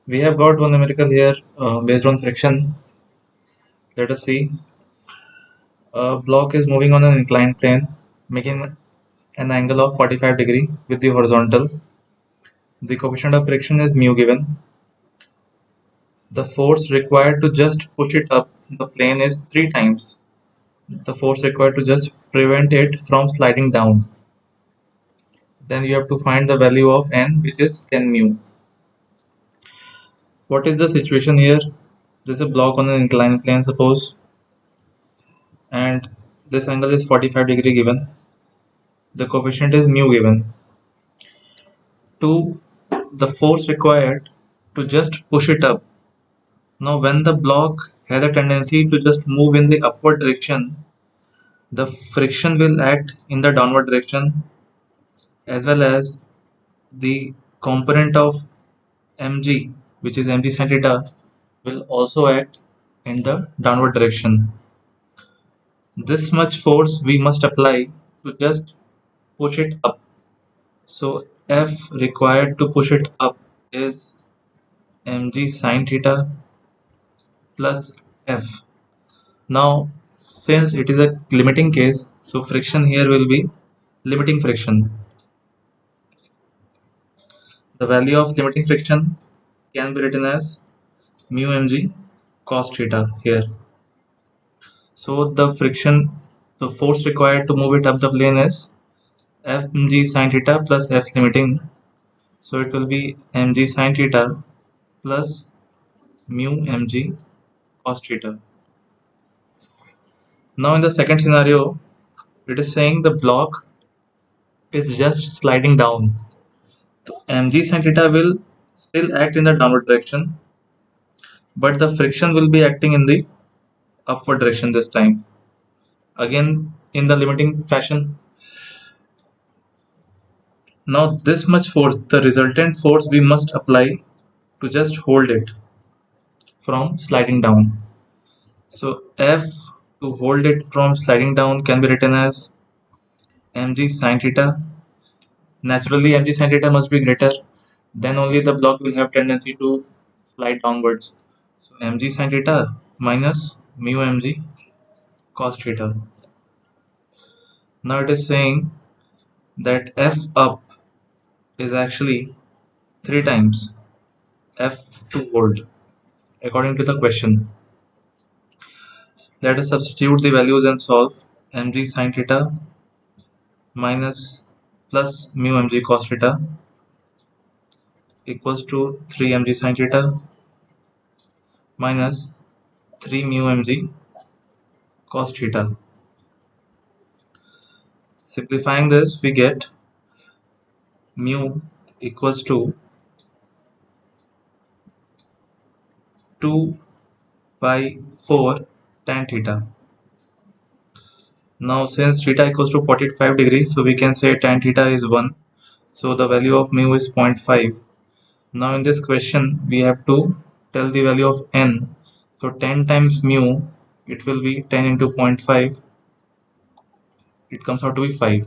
We have got one numerical here based on friction. Let us see. A block is moving on an inclined plane, making an angle of 45 degree with the horizontal. The coefficient of friction is mu given. The force required to just push it up the plane is 3 times the force required to just prevent it from sliding down. Then you have to find the value of n, which is 10 mu. What is the situation here? There's a block on an inclined plane, suppose, and this angle is 45 degree given. The coefficient is mu given. To the force required to just push it up. Now, when the block has a tendency to just move in the upward direction, the friction will act in the downward direction, as well as the component of mg, which is mg sin theta, will also act in the downward direction. This much force we must apply to just push it up. So F required to push it up is mg sin theta plus F. Now, since it is a limiting case, so friction here will be limiting friction. The value of limiting friction can be written as mu mg cos theta here. So the friction, the force required to move it up the plane is mg sin theta plus F limiting. So it will be mg sin theta plus mu mg cos theta. Now in the second scenario, it is saying the block is just sliding down. Mg sin theta will still act in the downward direction, but the friction will be acting in the upward direction this time. Again, in the limiting fashion. Now this much force, the resultant force we must apply to just hold it from sliding down. So F to hold it from sliding down can be written as mg sin theta. Naturally, mg sin theta must be greater, then only the block will have tendency to slide downwards. So mg sin theta minus mu mg cos theta. Now it is saying that F up is actually 3 times F to hold according to the question. Let us substitute the values and solve. Mg sin theta minus plus mu mg cos theta equals to 3 mg sin theta minus 3 mu mg cos theta. Simplifying this, we get mu equals to 2 by 4 tan theta. Now since theta equals to 45 degrees, so we can say tan theta is 1. So the value of mu is 0.5. Now in this question, we have to tell the value of n. So 10 times mu, it will be 10 into 0.5. It comes out to be 5.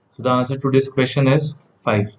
So the answer to this question is 5.